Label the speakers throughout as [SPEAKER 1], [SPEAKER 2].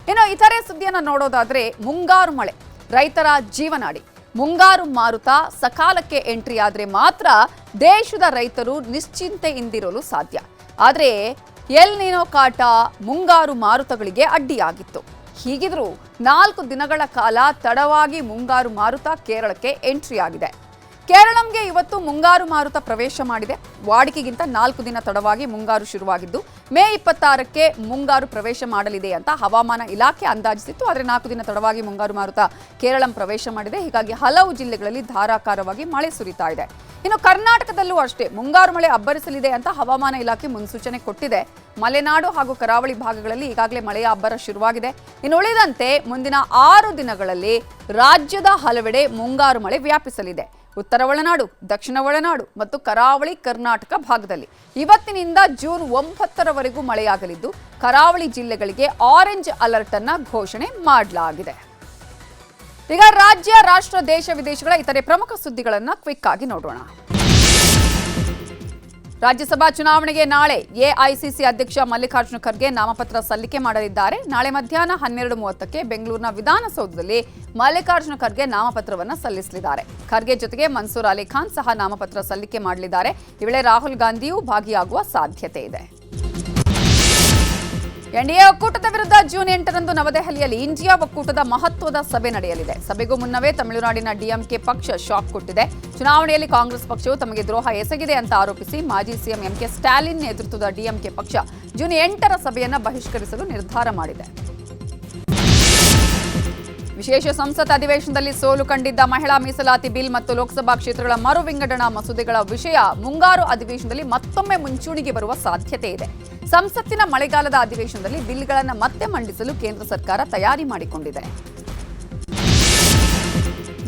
[SPEAKER 1] ಇನ್ನು ಇತರೆ ಸುದ್ದಿಯನ್ನು ನೋಡೋದಾದ್ರೆ ಮುಂಗಾರು ಮಳೆ ರೈತರ ಜೀವನಾಡಿ. ಮುಂಗಾರು ಮಾರುತ ಸಕಾಲಕ್ಕೆ ಎಂಟ್ರಿ ಆದರೆ ಮಾತ್ರ ದೇಶದ ರೈತರು ನಿಶ್ಚಿಂತೆಯಿಂದಿರಲು ಸಾಧ್ಯ. ಆದರೆ ಎಲ್ ನೀನೋ ಕಾಟ ಮುಂಗಾರು ಮಾರುತಗಳಿಗೆ ಅಡ್ಡಿಯಾಗಿತ್ತು. ಹೀಗಿದ್ರೂ 4 ದಿನಗಳ ಕಾಲ ತಡವಾಗಿ ಮುಂಗಾರು ಮಾರುತ ಕೇರಳಕ್ಕೆ ಎಂಟ್ರಿ ಆಗಿದೆ. ಕೇರಳಂಗೆ ಇವತ್ತು ಮುಂಗಾರು ಮಾರುತ ಪ್ರವೇಶ ಮಾಡಿದೆ. ವಾಡಿಕೆಗಿಂತ 4 ದಿನ ತಡವಾಗಿ ಮುಂಗಾರು ಶುರುವಾಗಿದ್ದು ಮೇ 26ಕ್ಕೆ ಮುಂಗಾರು ಪ್ರವೇಶ ಮಾಡಲಿದೆ ಅಂತ ಹವಾಮಾನ ಇಲಾಖೆ ಅಂದಾಜಿಸಿತ್ತು. ಆದರೆ 4 ದಿನ ತಡವಾಗಿ ಮುಂಗಾರು ಮಾರುತ ಕೇರಳಂ ಪ್ರವೇಶ ಮಾಡಿದೆ. ಹೀಗಾಗಿ ಹಲವು ಜಿಲ್ಲೆಗಳಲ್ಲಿ ಧಾರಾಕಾರವಾಗಿ ಮಳೆ ಸುರಿತಾ ಇದೆ. ಇನ್ನು ಕರ್ನಾಟಕದಲ್ಲೂ ಅಷ್ಟೇ ಮುಂಗಾರು ಮಳೆ ಅಬ್ಬರಿಸಲಿದೆ ಅಂತ ಹವಾಮಾನ ಇಲಾಖೆ ಮುನ್ಸೂಚನೆ ಕೊಟ್ಟಿದೆ. ಮಲೆನಾಡು ಹಾಗೂ ಕರಾವಳಿ ಭಾಗಗಳಲ್ಲಿ ಈಗಾಗಲೇ ಮಳೆಯ ಅಬ್ಬರ ಶುರುವಾಗಿದೆ. ಇನ್ನು ಉಳಿದಂತೆ ಮುಂದಿನ 6 ದಿನಗಳಲ್ಲಿ ರಾಜ್ಯದ ಹಲವೆಡೆ ಮುಂಗಾರು ಮಳೆ ವ್ಯಾಪಿಸಲಿದೆ. ಉತ್ತರ ಒಳನಾಡು, ದಕ್ಷಿಣ ಒಳನಾಡು ಮತ್ತು ಕರಾವಳಿ ಕರ್ನಾಟಕ ಭಾಗದಲ್ಲಿ ಇವತ್ತಿನಿಂದ ಜೂನ್ 9ರವರೆಗೂ ಮಳೆಯಾಗಲಿದ್ದು ಕರಾವಳಿ ಜಿಲ್ಲೆಗಳಿಗೆ ಆರೆಂಜ್ ಅಲರ್ಟ್ ಅನ್ನ ಘೋಷಣೆ ಮಾಡಲಾಗಿದೆ. ಈಗ ರಾಜ್ಯ, ರಾಷ್ಟ್ರ, ದೇಶ ವಿದೇಶಗಳ ಇತರೆ ಪ್ರಮುಖ ಸುದ್ದಿಗಳನ್ನು ಕ್ವಿಕ್ ಆಗಿ ನೋಡೋಣ. ರಾಜ್ಯಸಭಾ ಚುನಾವಣೆಗೆ ನಾಳೆ ಎಐಸಿಸಿ ಅಧ್ಯಕ್ಷ ಮಲ್ಲಿಕಾರ್ಜುನ ಖರ್ಗೆ ನಾಮಪತ್ರ ಸಲ್ಲಿಕೆ ಮಾಡಲಿದ್ದಾರೆ. ನಾಳೆ ಮಧ್ಯಾಹ್ನ 12:30ಕ್ಕೆ ಬೆಂಗಳೂರಿನ ವಿಧಾನಸೌಧದಲ್ಲಿ ಮಲ್ಲಿಕಾರ್ಜುನ ಖರ್ಗೆ ನಾಮಪತ್ರವನ್ನು ಸಲ್ಲಿಸಲಿದ್ದಾರೆ. ಖರ್ಗೆ ಜೊತೆಗೆ ಮನ್ಸೂರ್ ಅಲಿ ಖಾನ್ ಸಹ ನಾಮಪತ್ರ ಸಲ್ಲಿಕೆ ಮಾಡಲಿದ್ದಾರೆ. ಈ ವೇಳೆ ರಾಹುಲ್ ಗಾಂಧಿಯೂ ಭಾಗಿಯಾಗುವ ಸಾಧ್ಯತೆ ಇದೆ. ಎನ್ಡಿಎ ಒಕ್ಕೂಟದ ವಿರುದ್ಧ ಜೂನ್ 8ರಂದು ನವದೆಹಲಿಯಲ್ಲಿ ಇಂಡಿಯಾ ಒಕ್ಕೂಟದ ಮಹತ್ವದ ಸಭೆ ನಡೆಯಲಿದೆ. ಸಭೆಗೂ ಮುನ್ನವೇ ತಮಿಳುನಾಡಿನ ಡಿಎಂಕೆ ಪಕ್ಷ ಶಾಕ್ ಕೊಟ್ಟಿದೆ. ಚುನಾವಣೆಯಲ್ಲಿ ಕಾಂಗ್ರೆಸ್ ಪಕ್ಷವು ತಮಗೆ ದ್ರೋಹ ಎಸಗಿದೆ ಅಂತ ಆರೋಪಿಸಿ ಮಾಜಿ ಸಿಎಂ ಎಂಕೆ ಸ್ಟಾಲಿನ್ ನೇತೃತ್ವದ ಡಿಎಂಕೆ ಪಕ್ಷ ಜೂನ್ 8ರ ಸಭೆಯನ್ನು ಬಹಿಷ್ಕರಿಸಲು ನಿರ್ಧಾರ ಮಾಡಿದೆ. ವಿಶೇಷ ಸಂಸತ್ ಅಧಿವೇಶನದಲ್ಲಿ ಸೋಲು ಕಂಡಿದ್ದ ಮಹಿಳಾ ಮೀಸಲಾತಿ ಬಿಲ್ ಮತ್ತು ಲೋಕಸಭಾ ಕ್ಷೇತ್ರಗಳ ಮರು ವಿಂಗಡಣಾ ಮಸೂದೆಗಳ ವಿಷಯ ಮುಂಗಾರು ಅಧಿವೇಶನದಲ್ಲಿ ಮತ್ತೊಮ್ಮೆ ಮುಂಚೂಣಿಗೆ ಬರುವ ಸಾಧ್ಯತೆ ಇದೆ. ಸಂಸತ್ತಿನ ಮಳೆಗಾಲದ ಅಧಿವೇಶನದಲ್ಲಿ ಬಿಲ್ಗಳನ್ನು ಮತ್ತೆ ಮಂಡಿಸಲು ಕೇಂದ್ರ ಸರ್ಕಾರ ತಯಾರಿ ಮಾಡಿಕೊಂಡಿದೆ.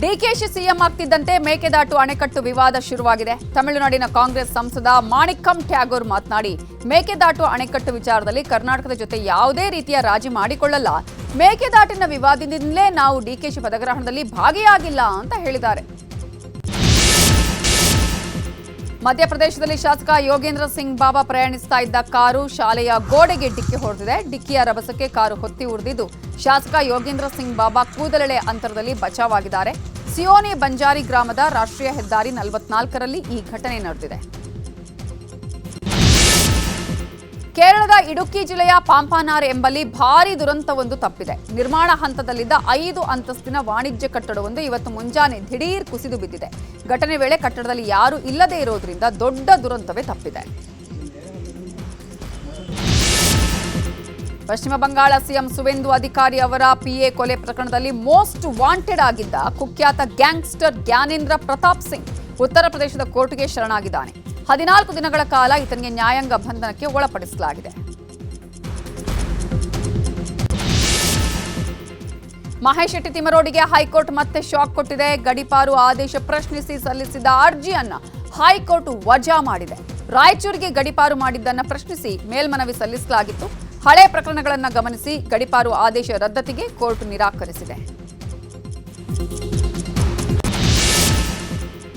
[SPEAKER 1] ಡಿಕೆಶಿ ಸಿಎಂ ಆಗ್ತಿದ್ದಂತೆ ಮೇಕೆದಾಟು ಅಣೆಕಟ್ಟು ವಿವಾದ ಶುರುವಾಗಿದೆ. ತಮಿಳುನಾಡಿನ ಕಾಂಗ್ರೆಸ್ ಸಂಸದ ಮಾಣಿಕ್ಕಂ ಟ್ಯಾಗೋರ್ ಮಾತನಾಡಿ, ಮೇಕೆದಾಟು ಅಣೆಕಟ್ಟು ವಿಚಾರದಲ್ಲಿ ಕರ್ನಾಟಕದ ಜೊತೆ ಯಾವುದೇ ರೀತಿಯ ರಾಜಿ ಮಾಡಿಕೊಳ್ಳಲ್ಲ. ಮೇಕೆದಾಟಿನ ವಿವಾದದಿಂದಲೇ ನಾವು ಡಿಕೆಶಿ ಪದಗ್ರಹಣದಲ್ಲಿ ಭಾಗಿಯಾಗಿಲ್ಲ ಅಂತ ಹೇಳಿದ್ದಾರೆ. ಮಧ್ಯಪ್ರದೇಶದಲ್ಲಿ ಶಾಸಕ ಯೋಗೇಂದ್ರ ಸಿಂಗ್ ಬಾಬಾ ಪ್ರಯಾಣಿಸ್ತಾ ಇದ್ದ ಕಾರು ಶಾಲೆಯ ಗೋಡೆಗೆ ಡಿಕ್ಕಿ ಹೊಡೆದಿದೆ. ಡಿಕ್ಕಿಯ ರಭಸಕ್ಕೆ ಕಾರು ಹೊತ್ತಿ ಉರಿದಿದ್ದು ಶಾಸಕ ಯೋಗೇಂದ್ರ ಸಿಂಗ್ ಬಾಬಾ ಕೂದಲೆಳೆ ಅಂತರದಲ್ಲಿ ಬಚಾವಾಗಿದ್ದಾರೆ. ಸಿಯೋನಿ ಬಂಜಾರಿ ಗ್ರಾಮದ ರಾಷ್ಟ್ರೀಯ ಹೆದ್ದಾರಿ 44ರಲ್ಲಿ ಈ ಘಟನೆ ನಡೆದಿದೆ. ಕೇರಳದ ಇಡುಕ್ಕಿ ಜಿಲ್ಲೆಯ ಪಾಂಪಾನಾರ್ ಎಂಬಲ್ಲಿ ಭಾರೀ ದುರಂತವೊಂದು ತಪ್ಪಿದೆ. ನಿರ್ಮಾಣ ಹಂತದಲ್ಲಿದ್ದ 5 ಅಂತಸ್ತಿನ ವಾಣಿಜ್ಯ ಕಟ್ಟಡವೊಂದು ಇವತ್ತು ಮುಂಜಾನೆ ದಿಢೀರ್ ಕುಸಿದು ಬಿದ್ದಿದೆ. ಘಟನೆ ವೇಳೆ ಕಟ್ಟಡದಲ್ಲಿ ಯಾರೂ ಇಲ್ಲದೇ ಇರೋದ್ರಿಂದ ದೊಡ್ಡ ದುರಂತವೇ ತಪ್ಪಿದೆ. ಪಶ್ಚಿಮ ಬಂಗಾಳ ಸಿಎಂ ಸುವೇಂದು ಅಧಿಕಾರಿ ಅವರ ಪಿಎ ಕೊಲೆ ಪ್ರಕರಣದಲ್ಲಿ ಮೋಸ್ಟ್ ವಾಂಟೆಡ್ ಆಗಿದ್ದ ಕುಖ್ಯಾತ ಗ್ಯಾಂಗ್ಸ್ಟರ್ ಜ್ಞಾನೇಂದ್ರ ಪ್ರತಾಪ್ ಸಿಂಗ್ ಉತ್ತರ ಪ್ರದೇಶದ ಕೋರ್ಟ್ಗೆ ಶರಣಾಗಿದ್ದಾನೆ. 14 ದಿನಗಳ ಕಾಲ ಈತನಿಗೆ ನ್ಯಾಯಾಂಗ ಬಂಧನಕ್ಕೆ ಒಳಪಡಿಸಲಾಗಿದೆ. ಮಹೇಶ್ ಶೆಟ್ಟಿ ತಿಮರೋಡಿಗೆ ಹೈಕೋರ್ಟ್ ಮತ್ತೆ ಶಾಕ್ ಕೊಟ್ಟಿದೆ. ಗಡೀಪಾರು ಆದೇಶ ಪ್ರಶ್ನಿಸಿ ಸಲ್ಲಿಸಿದ್ದ ಅರ್ಜಿಯನ್ನ ಹೈಕೋರ್ಟ್ ವಜಾ ಮಾಡಿದೆ. ರಾಯಚೂರಿಗೆ ಗಡೀಪಾರು ಮಾಡಿದ್ದನ್ನ ಪ್ರಶ್ನಿಸಿ ಮೇಲ್ಮನವಿ ಸಲ್ಲಿಸಲಾಗಿತ್ತು. ಹಳೆ ಪ್ರಕರಣಗಳನ್ನು ಗಮನಿಸಿ ಗಡೀಪಾರು ಆದೇಶ ರದ್ದತಿಗೆ ಕೋರ್ಟ್ ನಿರಾಕರಿಸಿದೆ.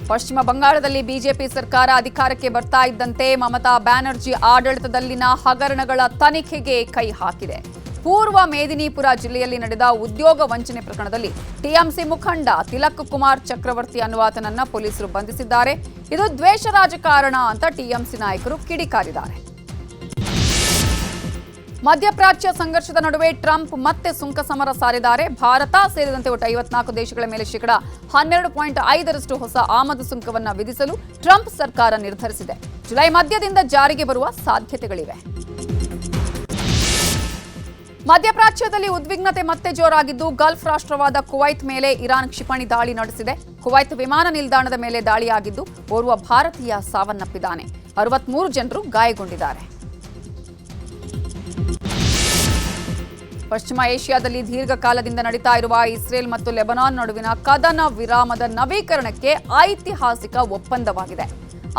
[SPEAKER 1] ಪಶ್ಚಿಮ ಬಂಗಾಳದಲ್ಲಿ ಬಿಜೆಪಿ ಸರ್ಕಾರ ಅಧಿಕಾರಕ್ಕೆ ಬರ್ತಾ ಇದ್ದಂತೆ ಮಮತಾ ಬ್ಯಾನರ್ಜಿ ಆಡಳಿತದಲ್ಲಿನ ಹಗರಣಗಳ ತನಿಖೆಗೆ ಕೈ ಹಾಕಿದೆ. ಪೂರ್ವ ಮೇದಿನಿಪುರ ಜಿಲ್ಲೆಯಲ್ಲಿ ನಡೆದ ಉದ್ಯೋಗ ವಂಚನೆ ಪ್ರಕರಣದಲ್ಲಿ ಟಿಎಂಸಿ ಮುಖಂಡ ತಿಲಕ್ ಕುಮಾರ್ ಚಕ್ರವರ್ತಿ ಅನ್ನುವಾತನನ್ನ ಪೊಲೀಸರು ಬಂಧಿಸಿದ್ದಾರೆ. ಇದು ದ್ವೇಷ ರಾಜಕಾರಣ ಅಂತ ಟಿಎಂಸಿ ನಾಯಕರು ಕಿಡಿಕಾರಿದ್ದಾರೆ. ಮಧ್ಯಪ್ರಾಚ್ಯ ಸಂಘರ್ಷದ ನಡುವೆ ಟ್ರಂಪ್ ಮತ್ತೆ ಸುಂಕ ಸಮರ ಸಾರಿದ್ದಾರೆ. ಭಾರತ ಸೇರಿದಂತೆ ಒಟ್ಟು 54 ದೇಶಗಳ ಮೇಲೆ ಶೇಕಡಾ 12.5ರಷ್ಟು ಹೊಸ ಆಮದು ಸುಂಕವನ್ನು ವಿಧಿಸಲು ಟ್ರಂಪ್ ಸರ್ಕಾರ ನಿರ್ಧರಿಸಿದೆ. ಜುಲೈ ಮಧ್ಯದಿಂದ ಜಾರಿಗೆ ಬರುವ ಸಾಧ್ಯತೆಗಳಿವೆ. ಮಧ್ಯಪ್ರಾಚ್ಯದಲ್ಲಿ ಉದ್ವಿಗ್ನತೆ ಮತ್ತೆ ಜೋರಾಗಿದ್ದು ಗಲ್ಫ್ ರಾಷ್ಟ್ರವಾದ ಕುವೈತ್ ಮೇಲೆ ಇರಾನ್ ಕ್ಷಿಪಣಿ ದಾಳಿ ನಡೆಸಿದೆ. ಕುವೈತ್ ವಿಮಾನ ನಿಲ್ದಾಣದ ಮೇಲೆ ದಾಳಿಯಾಗಿದ್ದು ಓರ್ವ ಭಾರತೀಯ ಸಾವನ್ನಪ್ಪಿದ್ದಾನೆ. 63 ಜನರು ಗಾಯಗೊಂಡಿದ್ದಾರೆ. ಪಶ್ಚಿಮ ಏಷ್ಯಾದಲ್ಲಿ ದೀರ್ಘಕಾಲದಿಂದ ನಡೀತಾ ಇರುವ ಇಸ್ರೇಲ್ ಮತ್ತು ಲೆಬನಾನ್ ನಡುವಿನ ಕದನ ವಿರಾಮದ ನವೀಕರಣಕ್ಕೆ ಐತಿಹಾಸಿಕ ಒಪ್ಪಂದವಾಗಿದೆ.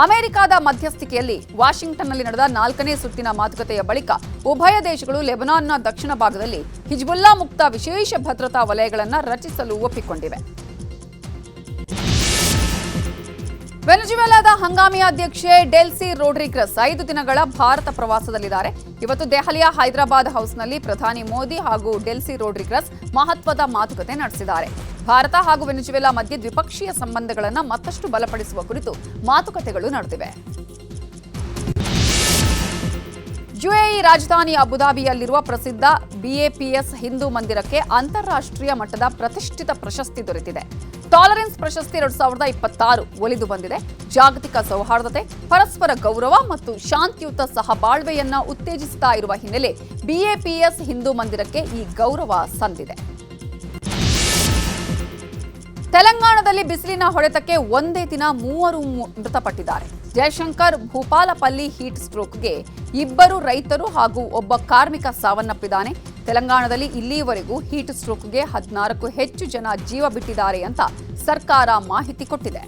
[SPEAKER 1] ಅಮೆರಿಕದ ಮಧ್ಯಸ್ಥಿಕೆಯಲ್ಲಿ ವಾಷಿಂಗ್ಟನ್ನಲ್ಲಿ ನಡೆದ 4ನೇ ಸುತ್ತಿನ ಮಾತುಕತೆಯ ಬಳಿಕ ಉಭಯ ದೇಶಗಳು ಲೆಬನಾನ್ನ ದಕ್ಷಿಣ ಭಾಗದಲ್ಲಿ ಹಿಜ್ಬುಲ್ಲಾ ಮುಕ್ತ ವಿಶೇಷ ಭದ್ರತಾ ವಲಯಗಳನ್ನು ರಚಿಸಲು ಒಪ್ಪಿಕೊಂಡಿವೆ. ವೆನೆಜುವೆಲಾದ ಹಂಗಾಮಿ ಅಧ್ಯಕ್ಷೆ ಡೆಲ್ಸಿ ರೋಡ್ರಿಗಸ್ 5 ದಿನಗಳ ಭಾರತ ಪ್ರವಾಸದಲ್ಲಿದ್ದಾರೆ. ಇವತ್ತು ದೆಹಲಿಯ ಹೈದರಾಬಾದ್ ಹೌಸ್ನಲ್ಲಿ ಪ್ರಧಾನಿ ಮೋದಿ ಹಾಗೂ ಡೆಲ್ಸಿ ರೋಡ್ರಿಗಸ್ ಮಹತ್ವದ ಮಾತುಕತೆ ನಡೆಸಿದ್ದಾರೆ. ಭಾರತ ಹಾಗೂ ವೆನೆಜುವೆಲಾ ಮಧ್ಯೆ ದ್ವಿಪಕ್ಷೀಯ ಸಂಬಂಧಗಳನ್ನು ಮತ್ತಷ್ಟು ಬಲಪಡಿಸುವ ಕುರಿತು ಮಾತುಕತೆಗಳು ನಡೆದಿವೆ. ಯುಎಇ ರಾಜಧಾನಿ ಅಬುಧಾಬಿಯಲ್ಲಿರುವ ಪ್ರಸಿದ್ಧ BAPS ಹಿಂದೂ ಮಂದಿರಕ್ಕೆ ಅಂತಾರಾಷ್ಟ್ರೀಯ ಮಟ್ಟದ ಪ್ರತಿಷ್ಠಿತ ಪ್ರಶಸ್ತಿ ದೊರೆತಿದೆ. ಟಾಲರೆನ್ಸ್ ಪ್ರಶಸ್ತಿ 2026 ಒಲಿದು ಬಂದಿದೆ. ಜಾಗತಿಕ ಸೌಹಾರ್ದತೆ, ಪರಸ್ಪರ ಗೌರವ ಮತ್ತು ಶಾಂತಿಯುತ ಸಹಬಾಳ್ವೆಯನ್ನ ಉತ್ತೇಜಿಸುತ್ತಾ ಇರುವ ಹಿನ್ನೆಲೆ BAPS ಹಿಂದೂ ಮಂದಿರಕ್ಕೆ ಈ ಗೌರವ ಸಂದಿದೆ. ತೆಲಂಗಾಣದಲ್ಲಿ ಬಿಸಿಲಿನ ಹೊಡೆತಕ್ಕೆ ಒಂದೇ ದಿನ 3 ಮೃತಪಟ್ಟಿದ್ದಾರೆ. ಜಯಶಂಕರ್ ಭೂಪಾಲಪಲ್ಲಿ ಹೀಟ್ ಸ್ಟ್ರೋಕ್ಗೆ 2 ರೈತರು ಹಾಗೂ ಒಬ್ಬ ಕಾರ್ಮಿಕ ಸಾವನ್ನಪ್ಪಿದ್ದಾನೆ. ತೆಲಂಗಾಣದಲ್ಲಿ ಇಲ್ಲಿಯವರೆಗೂ ಹೀಟ್ ಸ್ಟ್ರೋಕ್ಗೆ 16ಕ್ಕೂ ಹೆಚ್ಚು ಜನ ಜೀವ ಬಿಟ್ಟಿದ್ದಾರೆ ಅಂತ ಸರ್ಕಾರ ಮಾಹಿತಿ ಕೊಟ್ಟಿದೆ.